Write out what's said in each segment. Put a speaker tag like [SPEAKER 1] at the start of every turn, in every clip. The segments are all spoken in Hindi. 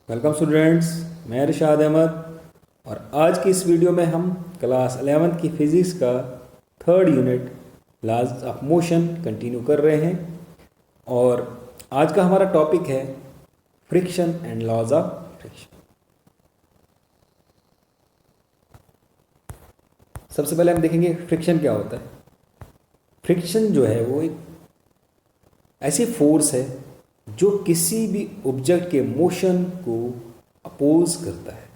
[SPEAKER 1] वेलकम स्टूडेंट्स, मैं इरशाद अहमद और आज की इस वीडियो में हम क्लास 11th की फिज़िक्स का third unit laws of motion continue कर रहे हैं। और आज का हमारा टॉपिक है friction and laws of friction. सबसे पहले हम देखेंगे फ्रिक्शन क्या होता है। फ्रिक्शन जो है वो एक ऐसी फोर्स है जो किसी भी ऑब्जेक्ट के मोशन को अपोज करता है,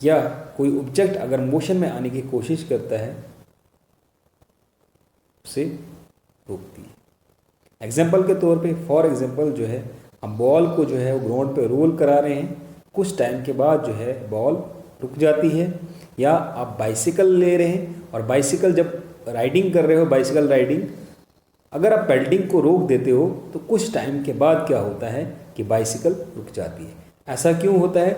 [SPEAKER 1] या कोई ऑब्जेक्ट अगर मोशन में आने की कोशिश करता है उसे रोकती है। एग्जाम्पल के तौर पे फॉर एग्जाम्पल जो है हम बॉल को जो है वो ग्राउंड पे रोल करा रहे हैं, कुछ टाइम के बाद जो है बॉल रुक जाती है। या आप बाइसिकल ले रहे हैं और बाइसिकल जब राइडिंग कर रहे हो, बाइसिकल राइडिंग, अगर आप पेडलिंग को रोक देते हो तो कुछ टाइम के बाद क्या होता है कि बाइसिकल रुक जाती है। ऐसा क्यों होता है?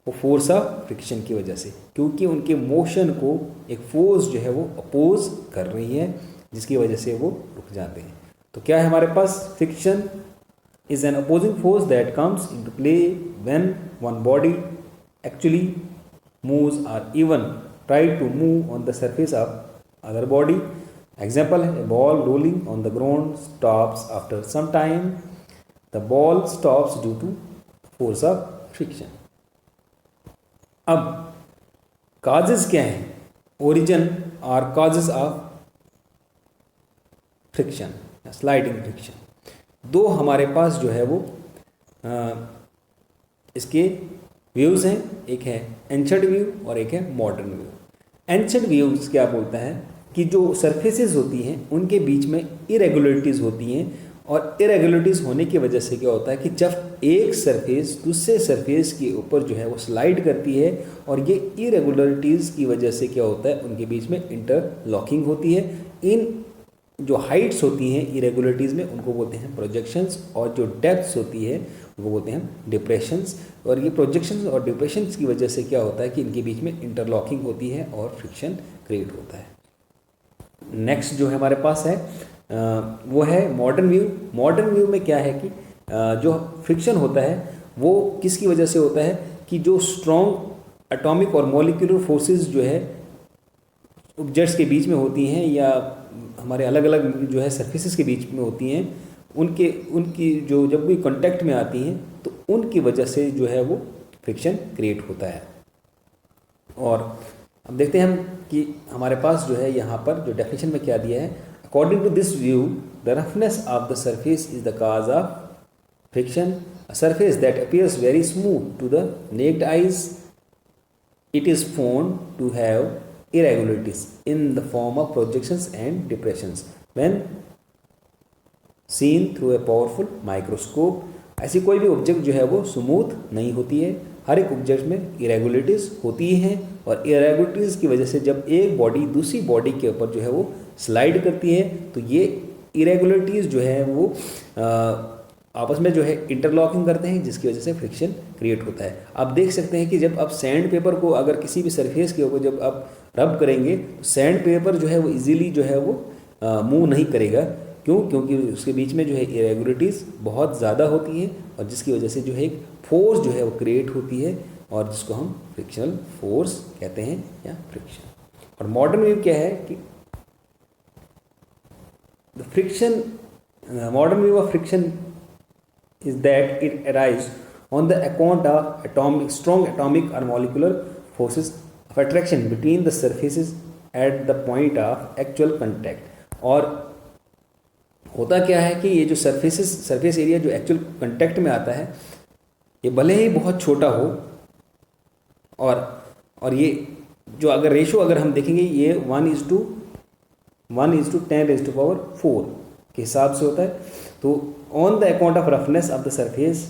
[SPEAKER 1] वो फोर्स ऑफ फ्रिक्शन की वजह से, क्योंकि उनके मोशन को एक फोर्स जो है वो अपोज कर रही है, जिसकी वजह से वो रुक जाते हैं। तो क्या है हमारे पास? Friction is an opposing force that comes into play when one body actually moves और even try to move on the surface of other body. Example है a ball rolling on the ground stops after some time. The ball stops due to force of friction. अब causes क्या हैं? Origin or causes of friction, sliding friction. दो हमारे पास जो है वो इसके व्यूज़ हैं, एक है एंशंट व्यू और एक है मॉडर्न व्यू। एंशंट व्यूज़ क्या बोलता है कि जो सरफेसेस होती हैं उनके बीच में इरेगुलरिटीज़ होती हैं, और इरेगुलरिटीज़ होने की वजह से क्या होता है कि जब एक सरफेस दूसरे सरफेस के ऊपर जो है वो स्लाइड करती है, और ये इरेगुलरिटीज़ की वजह से क्या होता है उनके बीच में इंटरलॉकिंग होती है। इन जो हाइट्स होती हैं इरेगुलरिटीज़ में उनको बोलते हैं प्रोजेक्शंस, और जो डेप्थ्स होती है उनको बोलते हैं डिप्रेशंस। और ये प्रोजेक्शंस और डिप्रेशंस की वजह से क्या होता है कि इनके बीच में इंटरलॉकिंग होती है और फ्रिक्शन क्रिएट होता है। नेक्स्ट जो है हमारे पास है वो है मॉडर्न व्यू। मॉडर्न व्यू में क्या है कि जो फ्रिक्शन होता है वो किसकी वजह से होता है कि जो स्ट्रॉन्ग एटॉमिक और मॉलिक्यूलर फोर्सेस जो है ऑब्जेक्ट्स के बीच में होती हैं, या हमारे अलग अलग जो है सरफेसेस के बीच में होती हैं, उनकी जो जब भी कांटेक्ट में आती हैं तो उनकी वजह से जो है वो फ्रिक्शन क्रिएट होता है। और अब देखते हैं हम कि हमारे पास जो है यहाँ पर जो डेफिनेशन में क्या दिया है। According to this view the roughness of the surface is the cause of friction. A surface that appears very smooth to the naked eyes, it is found to have irregularities in the form of projections and depressions when seen through a powerful microscope। ऐसी कोई भी ऑब्जेक्ट जो है वो स्मूथ नहीं होती है, हर एक ऑब्जेक्ट में इरेगुलरिटीज़ होती हैं, और इरेगुलरिटीज़ की वजह से जब एक बॉडी दूसरी बॉडी के ऊपर जो है वो स्लाइड करती है तो ये इरेगुलरिटीज़ जो है वो आपस में जो है इंटरलॉकिंग करते हैं, जिसकी वजह से फ्रिक्शन क्रिएट होता है। आप देख सकते हैं कि जब आप सैंड पेपर को अगर किसी भी सरफेस के ऊपर जब आप रब करेंगे तो सैंड पेपर जो है वो इजीली जो है वो मूव नहीं करेगा। क्यों? क्योंकि उसके बीच में जो है इरेगुलरिटीज़ बहुत ज़्यादा होती हैं, और जिसकी वजह से जो है एक फोर्स जो है वो क्रिएट होती है, और जिसको हम फ्रिक्शनल फोर्स कहते हैं या फ्रिक्शन। और मॉडर्न व्यू क्या है कि the friction, modern view of friction is that it arises on the account of strong atomic or molecular forces of attraction between the surfaces at the point of actual contact। और होता क्या है कि ये जो सरफेस एरिया जो एक्चुअल कांटेक्ट में आता है, ये भले ही बहुत छोटा हो, और ये जो अगर रेशो अगर हम देखेंगे ये 1:10⁴ के हिसाब से होता है। तो on the account of roughness of the surface,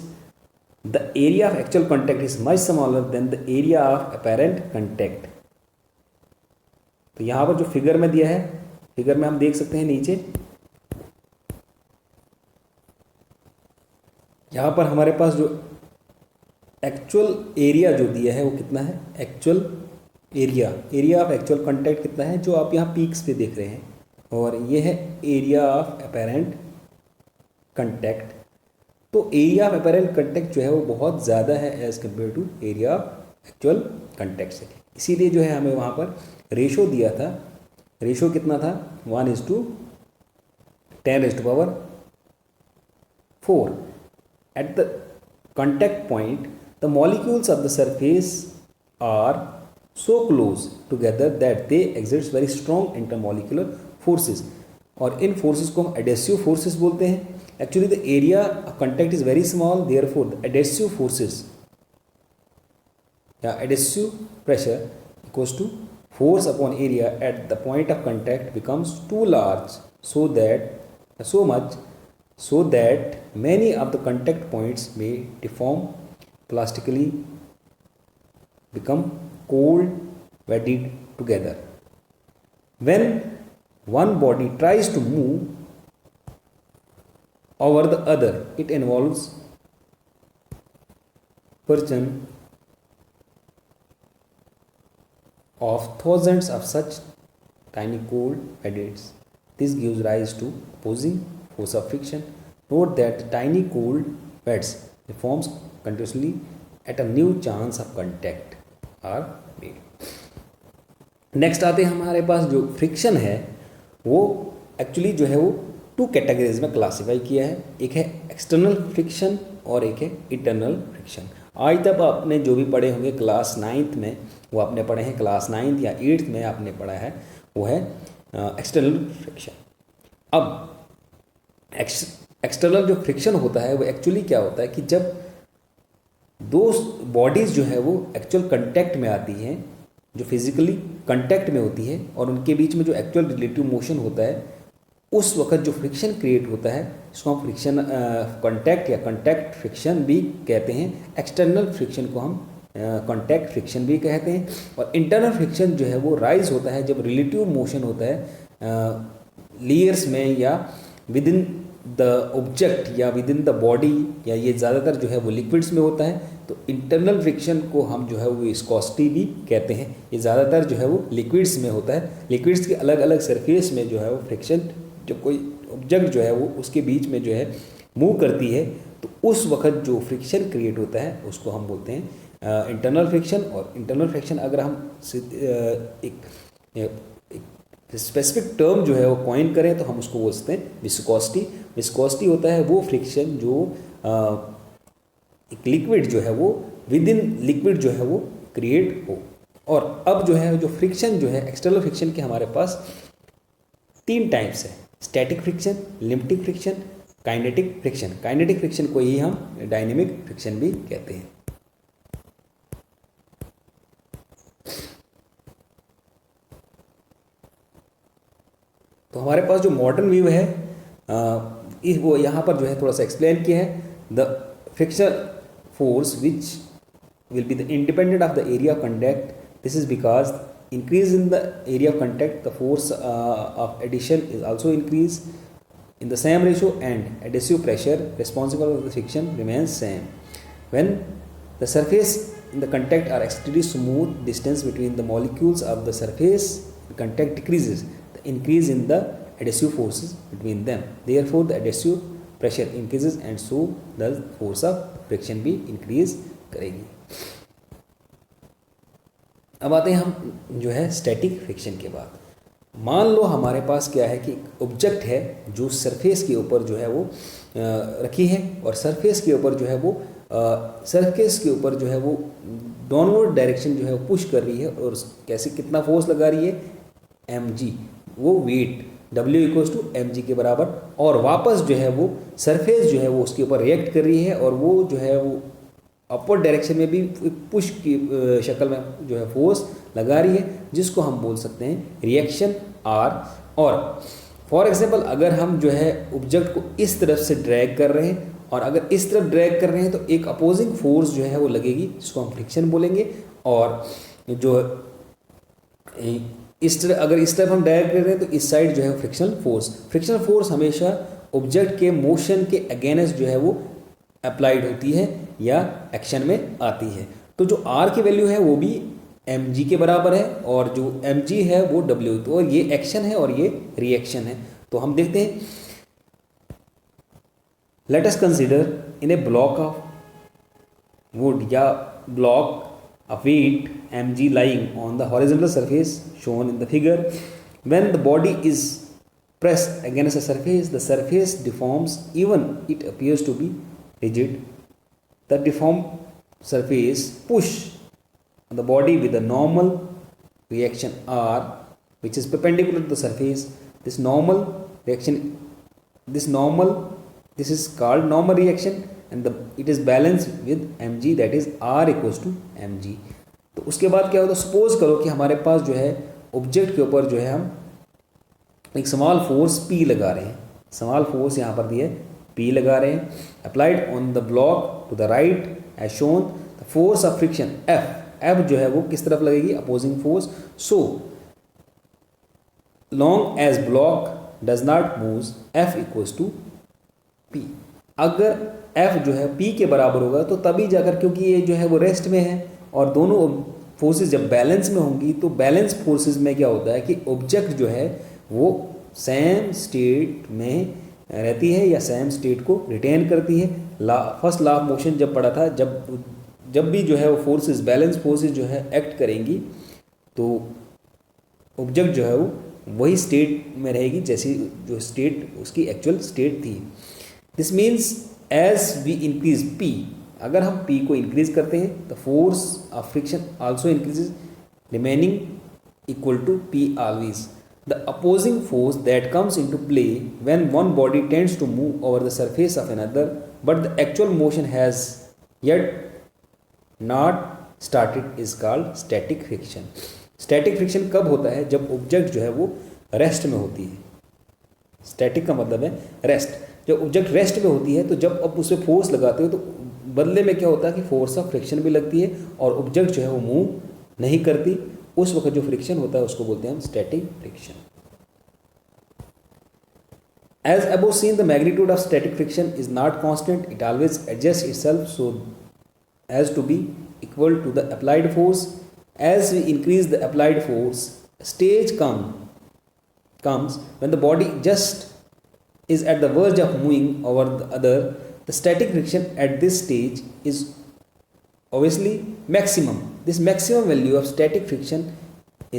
[SPEAKER 1] the area of actual contact is much smaller than the area of apparent contact। तो यहाँ पर जो फिगर में दिया है, फिगर में हम देख सकते हैं नीचे, यहाँ पर हमारे पास जो एक्चुअल एरिया जो दिया है वो कितना है, actual area of actual contact कितना है, जो आप यहाँ पीक्स पे देख रहे हैं, और ये है एरिया ऑफ अपेरेंट कंटैक्ट। तो एरिया ऑफ अपेरेंट कंटेक्ट जो है वो बहुत ज़्यादा है as compared to area of actual contact से। इसीलिए जो है हमें वहाँ पर रेशो दिया था, रेशो कितना था 1:10⁴। At the contact point, the molecules of the surface are so close together that they exert very strong intermolecular forces, और इन forces को हम adhesive forces बोलते हैं। Actually the area of contact is very small, therefore the adhesive forces या adhesive pressure equals to force upon area at the point of contact becomes too large so that many of the contact points may deform plastically, become cold wedded together. When one body tries to move over the other, it involves purchase of thousands of such tiny cold weddeds. This gives rise to opposing force of friction. Note that the tiny cold beds forms continuously at a new chance of contact are made. Next आते हैं हमारे पास जो फ्रिक्शन है वो एक्चुअली जो है वो 2 कैटेगरीज में क्लासीफाई किया है। एक है एक्सटर्नल फ्रिक्शन और एक है इंटरनल फ्रिक्शन। आज तक आपने जो भी पढ़े होंगे क्लास 9th में, वो आपने पढ़े हैं क्लास 9th या 8th में आपने पढ़ा है, वो है एक्सटर्नल फ्रिक्शन। अब एक्सटर्नल जो फ्रिक्शन होता है वो एक्चुअली क्या होता है कि जब दो बॉडीज़ जो है वो एक्चुअल कंटेक्ट में आती हैं, जो फिजिकली कंटेक्ट में होती है, और उनके बीच में जो एक्चुअल रिलेटिव मोशन होता है, उस वक्त जो फ्रिक्शन क्रिएट होता है इसको हम फ्रिक्शन कांटेक्ट या कांटेक्ट फ्रिक्शन भी कहते हैं। एक्सटर्नल फ्रिक्शन को हम कांटेक्ट फ्रिक्शन भी कहते हैं। और इंटरनल फ्रिक्शन जो है वो राइज होता है जब रिलेटिव मोशन होता है लेयर्स में या विद इन द ऑब्जेक्ट या विद इन द बॉडी, या ये ज़्यादातर जो है वो लिक्विड्स में होता है। तो इंटरनल फ्रिक्शन को हम जो है वो विस्कोसिटी भी कहते हैं। ये ज़्यादातर जो है वो लिक्विड्स में होता है। लिक्विड्स के अलग अलग सरफेस में जो है वो फ्रिक्शन, जब कोई ऑब्जेक्ट जो है वो उसके बीच में जो है मूव करती है तो उस वक्त जो फ्रिक्शन क्रिएट होता है उसको हम बोलते हैं इंटरनल फ्रिक्शन। और इंटरनल फ्रिक्शन अगर हम एक स्पेसिफिक टर्म जो है वो कॉइन करें तो हम उसको बोलते हैं विस्कोसिटी। विस्कोसिटी होता है वो फ्रिक्शन जो एक लिक्विड जो है वो विद इन लिक्विड जो है वो क्रिएट हो। और अब जो है जो फ्रिक्शन जो है एक्सटर्नल फ्रिक्शन के हमारे पास 3 टाइप्स है, static friction, limiting friction, kinetic friction. Kinetic friction को ही हम डायनेमिक फ्रिक्शन भी कहते हैं। तो हमारे पास जो मॉडर्न व्यू है वो यहाँ पर जो है थोड़ा सा एक्सप्लेन किया है। The friction force which will be the independent of the area conduct, this is because increase in the area of contact, the force of adhesion is also increase in the same ratio, and adhesive pressure responsible for the friction remains same. When the surface in the contact are extremely smooth, distance between the molecules of the surface contact decreases, the increase in the adhesive forces between them. Therefore, the adhesive pressure increases and so the force of friction भी increase करेगी। अब आते हैं हम जो है स्टैटिक फ्रिक्शन के बाद। मान लो हमारे पास क्या है कि ऑब्जेक्ट है जो सरफेस के ऊपर जो है वो रखी है, और सरफेस के ऊपर जो है वो डाउनवर्ड डायरेक्शन जो है वो पुश कर रही है, और कैसे कितना फोर्स लगा रही है mg, वो वेट W = mg के बराबर, और वापस जो है वो सरफेस जो है वो उसके ऊपर रिएक्ट कर रही है, और वो जो है वो अपवर्ड डायरेक्शन में भी पुश की शक्ल में जो है फोर्स लगा रही है, जिसको हम बोल सकते हैं रिएक्शन R। और फॉर एग्जांपल अगर हम जो है ऑब्जेक्ट को इस तरफ से ड्रैग कर रहे हैं, और अगर इस तरफ ड्रैग कर रहे हैं तो एक अपोजिंग फोर्स जो है वो लगेगी, जिसको हम फ्रिक्शन बोलेंगे। और जो अगर इस तरफ हम ड्रैग कर रहे हैं तो इस साइड जो है फ्रिक्शनल फोर्स हमेशा ऑब्जेक्ट के मोशन के अगेंस्ट जो है वो अप्लाइड होती है या एक्शन में आती है। तो जो R की वैल्यू है वो भी mg के बराबर है, और जो mg है वो W, तो ये एक्शन है और ये रिएक्शन है। तो हम देखते हैं let us consider in A block of would या block of weight mg lying on the horizontal surface shown in the figure. When the body is pressed against the surface deforms even it appears to be rigid. The deformed surface push the body with a normal reaction R which is perpendicular to the surface. This is called normal reaction and it is balanced with mg, that is r equals to mg. तो उसके बाद क्या होता है, सपोज करो कि हमारे पास जो है ऑब्जेक्ट के ऊपर जो है हम एक स्मॉल फोर्स P लगा रहे हैं, स्मॉल फोर्स यहाँ पर दिया है P लगा रहे हैं, applied on the block to the right as shown. The force of friction F जो है वो किस तरफ लगेगी, opposing force. So long as block does not move F equals to P. अगर F जो है P के बराबर होगा तो तभी जाकर, क्योंकि ये जो है वो रेस्ट में है और दोनों फोर्सेस जब बैलेंस में होंगी तो बैलेंस फोर्सेस में क्या होता है कि ऑब्जेक्ट जो है वो सेम स्टेट में रहती है या सेम स्टेट को रिटेन करती है. फर्स्ट लॉ ऑफ मोशन जब पढ़ा था, जब भी जो है वो फोर्सेस, बैलेंस फोर्सेस जो है एक्ट करेंगी तो ऑब्जेक्ट जो है वो वही स्टेट में रहेगी जैसी जो स्टेट उसकी एक्चुअल स्टेट थी. This means as we increase P, अगर हम P को इंक्रीज करते हैं the force of friction also increases remaining equal to P always. The opposing force that comes into play when one body tends to move over the surface of another but the actual motion has yet not started is called static friction. Static friction कब होता है, जब ऑब्जेक्ट जो है वो रेस्ट में होती है. स्टैटिक का मतलब है रेस्ट. जब ऑब्जेक्ट रेस्ट में होती है तो जब आप उसे फोर्स लगाते हो तो बदले में क्या होता है कि फोर्स ऑफ फ्रिक्शन भी लगती है और ऑब्जेक्ट जो है वो मूव नहीं करती. उस वक्त जो फ्रिक्शन होता है उसको बोलते हैं हम static friction. As above seen the magnitude of static friction is not constant, it always adjust itself so as to be equal to the applied force. As we increase the applied force stage comes when the body just is at the verge of moving over the other. The static friction at this stage is obviously maximum. This maximum value of static friction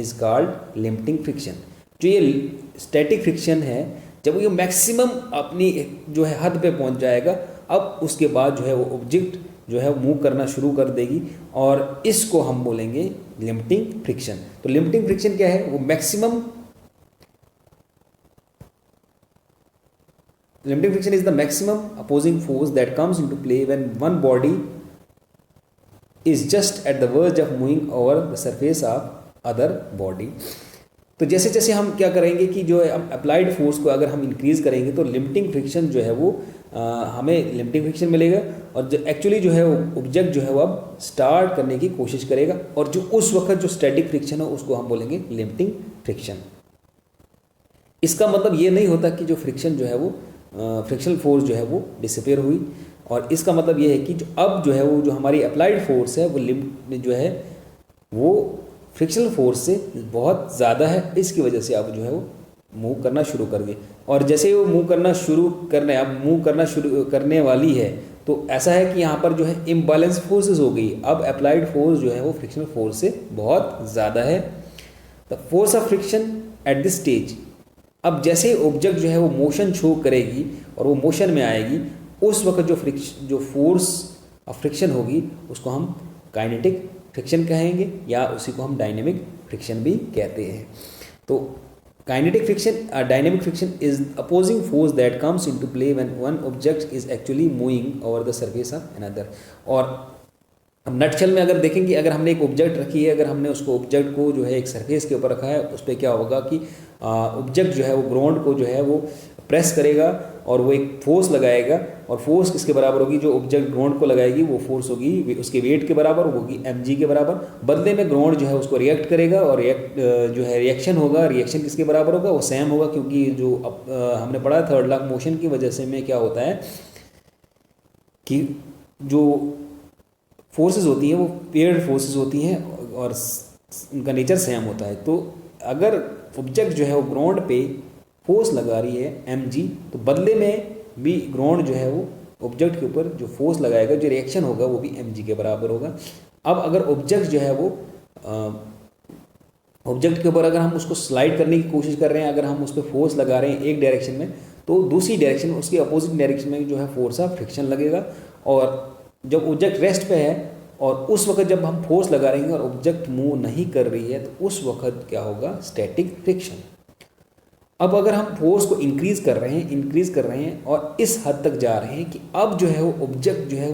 [SPEAKER 1] is called limiting friction. जो ये static friction है, जब ये मैक्सिमम अपनी जो है हद पे पहुंच जाएगा, अब उसके बाद जो है वो ऑब्जेक्ट जो है मूव करना शुरू कर देगी और इसको हम बोलेंगे लिमिटिंग फ्रिक्शन. तो लिमिटिंग फ्रिक्शन क्या है, वो maximum. Limiting friction is the maximum opposing force that comes into play when one body is just at the verge of moving over the surface of other body. तो जैसे जैसे हम क्या करेंगे कि जो है अप्लाइड फोर्स को अगर हम इंक्रीज करेंगे तो लिमिटिंग फ्रिक्शन जो है वो हमें लिमिटिंग फ्रिक्शन मिलेगा और जो एक्चुअली जो है वो ऑब्जेक्ट जो है वो अब स्टार्ट करने की कोशिश करेगा और जो उस वक्त जो स्टैटिक फ्रिक्शन है उसको हम बोलेंगे लिमिटिंग फ्रिक्शन. इसका मतलब ये नहीं होता कि जो फ्रिक्शन जो है वो फ्रिक्शनल फोर्स जो है वो डिसअपेयर हुई, और इसका मतलब ये है कि जो अब जो है वो जो हमारी अप्लाइड फोर्स है वो जो है वो फ्रिक्शनल फोर्स से बहुत ज़्यादा है. इसकी वजह से अब जो है वो मूव करना शुरू कर दिए और जैसे वो मूव करना शुरू करने वाली है तो ऐसा है कि यहाँ पर जो है इम्बैलेंस फोर्सेस हो गई. अब अप्लाइड फोर्स जो है वो फ्रिक्शनल फोर्स से बहुत ज़्यादा है. The force of friction at this stage, अब जैसे ऑब्जेक्ट जो है वो मोशन शो करेगी और वो मोशन में आएगी उस वक्त जो फोर्स ऑफ फ्रिक्शन होगी उसको हम काइनेटिक फ्रिक्शन कहेंगे या उसी को हम डायनेमिक फ्रिक्शन भी कहते हैं. तो kinetic friction dynamic friction is opposing force that comes into play when one object is actually moving over the surface of another. और नटशल में अगर देखेंगे, अगर हमने एक ऑब्जेक्ट रखी है, अगर हमने उसको ऑब्जेक्ट को जो है एक सरफेस के ऊपर रखा है, उस पर क्या होगा कि ऑब्जेक्ट जो है वो ग्राउंड को जो है वो प्रेस करेगा और वो एक फोर्स लगाएगा और फोर्स किसके बराबर होगी, जो ऑब्जेक्ट ग्राउंड को लगाएगी वो फोर्स होगी उसके वेट के बराबर, होगी mg के बराबर. बदले में ग्राउंड जो है उसको रिएक्ट करेगा और जो है रिएक्शन होगा, रिएक्शन किसके बराबर होगा, वो सेम होगा, क्योंकि जो हमने पढ़ा थर्ड लॉ ऑफ मोशन की वजह से में क्या होता है कि जो फोर्सेस होती हैं वो पेयर्ड फोर्सेस होती हैं और उनका नेचर सेम होता है. तो अगर ऑब्जेक्ट जो है वो ग्राउंड पे फोर्स लगा रही है mg तो बदले में भी ग्राउंड जो है वो ऑब्जेक्ट के ऊपर जो फोर्स लगाएगा, जो रिएक्शन होगा वो भी mg के बराबर होगा। अब अगर ऑब्जेक्ट जो है वो ऑब्जेक्ट के ऊपर अगर हम उसको स्लाइड करने की कोशिश कर रहे हैं, अगर हम उस पर फोर्स लगा रहे हैं एक डायरेक्शन में, तो दूसरी डायरेक्शन में, उसके अपोजिट डायरेक्शन में जो है फोर्स ऑफ फ्रिक्शन लगेगा। और जब ऑब्जेक्ट रेस्ट पे है और उस वक्त जब हम फोर्स लगा रहे हैं और ऑब्जेक्ट मूव नहीं कर रही है, तो उस वक्त क्या होगा, स्टैटिक फ्रिक्शन। अब अगर हम फोर्स को इंक्रीज कर रहे हैं और इस हद तक जा रहे हैं कि अब जो है वो ऑब्जेक्ट जो है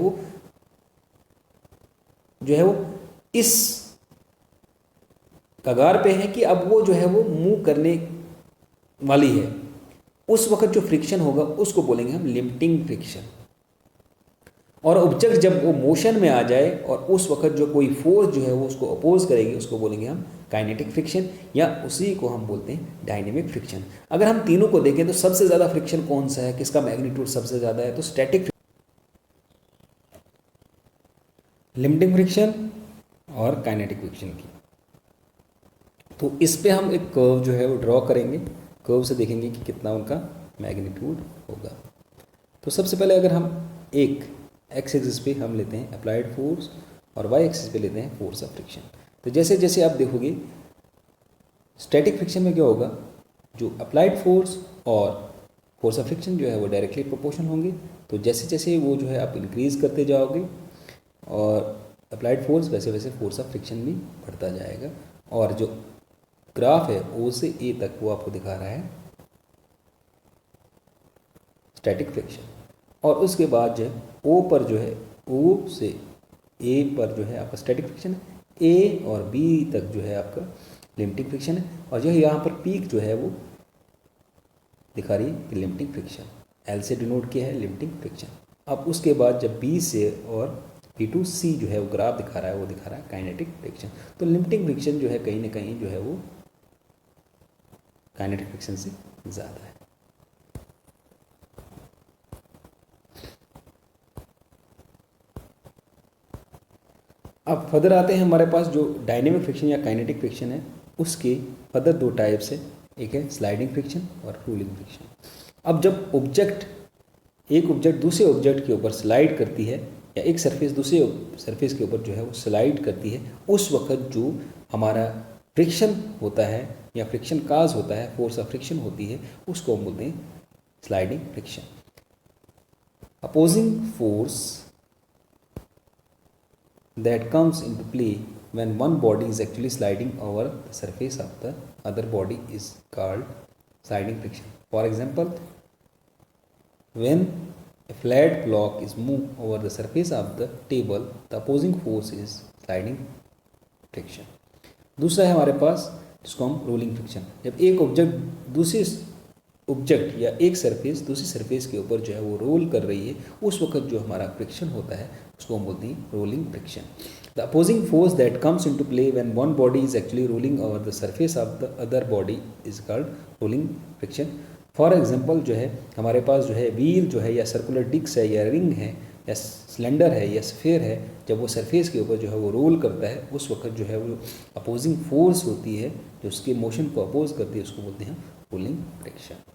[SPEAKER 1] वो इस कगार पे है कि अब वो जो है वो मूव करने वाली है, उस वक्त जो फ्रिक्शन होगा उसको बोलेंगे हम लिमिटिंग फ्रिक्शन। और ऑब्जेक्ट जब वो मोशन में आ जाए और उस वक्त जो कोई फोर्स जो है वो उसको अपोज करेगी, उसको बोलेंगे हम काइनेटिक फ्रिक्शन, या उसी को हम बोलते हैं डायनेमिक फ्रिक्शन। अगर हम तीनों को देखें तो सबसे ज़्यादा फ्रिक्शन कौन सा है, किसका मैग्नीट्यूड सबसे ज़्यादा है, तो स्टैटिक, लिमिटिंग फ्रिक्शन और काइनेटिक फ्रिक्शन की। तो इस पे हम एक कर्व जो है वो ड्रॉ करेंगे, कर्व से देखेंगे कि कितना उनका मैग्नीट्यूड होगा। तो सबसे पहले अगर हम एक एक्स एक्सिस पे हम लेते हैं अप्लाइड फोर्स और वाई एक्सिस पे लेते हैं फोर्स ऑफ फ्रिक्शन। तो जैसे जैसे आप देखोगे स्टैटिक फ्रिक्शन में क्या होगा, जो अप्लाइड फोर्स और फोर्स ऑफ फ्रिक्शन जो है वो डायरेक्टली प्रोपोर्शनल होंगे। तो जैसे जैसे वो जो है आप इंक्रीज करते जाओगे और अप्लाइड फोर्स, वैसे वैसे फोर्स ऑफ फ्रिक्शन भी बढ़ता जाएगा। और जो ग्राफ है ओ से ए तक वो आपको दिखा रहा है स्टैटिक फ्रिक्शन, और उसके बाद जो है ओ पर जो है ओ से ए पर जो है आपका स्टैटिक फ्रिक्शन है, ए और बी तक जो है आपका लिमिटिंग फ्रिक्शन है, और जो है यहाँ पर पीक जो है वो दिखा रही है लिमिटिंग फ्रिक्शन, एल से डिनोट किया है लिमिटिंग फ्रिक्शन। अब उसके बाद जब बी से और बी टू सी जो है वो ग्राफ दिखा रहा है, वो दिखा रहा है काइनेटिक फ्रिक्शन। तो लिमिटिंग फ्रिक्शन जो है कहीं ना कहीं जो है वो काइनेटिक फ्रिक्शन से ज़्यादा है। अब फर्दर आते हैं, हमारे पास जो डायनेमिक फ्रिक्शन या काइनेटिक फ्रिक्शन है उसके फर्दर दो टाइप्स है, एक है स्लाइडिंग फ्रिक्शन और रूलिंग फ्रिक्शन। अब जब एक ऑब्जेक्ट दूसरे ऑब्जेक्ट के ऊपर स्लाइड करती है, या एक सरफेस दूसरे सरफेस के ऊपर जो है वो स्लाइड करती है, उस वक्त जो हमारा फ्रिक्शन होता है या फ्रिक्शन काज होता है, फोर्स ऑफ फ्रिक्शन होती है, उसको हम बोलते हैं sliding friction. Opposing force that comes into play when one body is actually sliding over the surface of the other body is called sliding friction. For example, when a flat block is moved over the surface of the table, the opposing force is sliding friction. दूसरा है हमारे पास जिसको हम रोलिंग फ्रिक्शन। जब एक दूसरे ऑब्जेक्ट या एक सरफेस दूसरी सरफेस के ऊपर जो है वो रोल कर रही है, उस वक्त जो हमारा फ्रिक्शन होता है उसको हम बोलते हैं rolling friction. The opposing force that comes into play when one body is actually rolling over the surface of the other body is called rolling friction. For example जो है हमारे पास जो है व्हील जो है या सर्कुलर डिस्क है या रिंग है या सिलेंडर है या स्फीयर है, जब वो सरफेस के ऊपर जो है वो रोल करता है, उस वक्त जो है वो अपोजिंग फोर्स होती है जो उसके मोशन को अपोज करती है, उसको बोलते हैं रोलिंग फ्रिक्शन।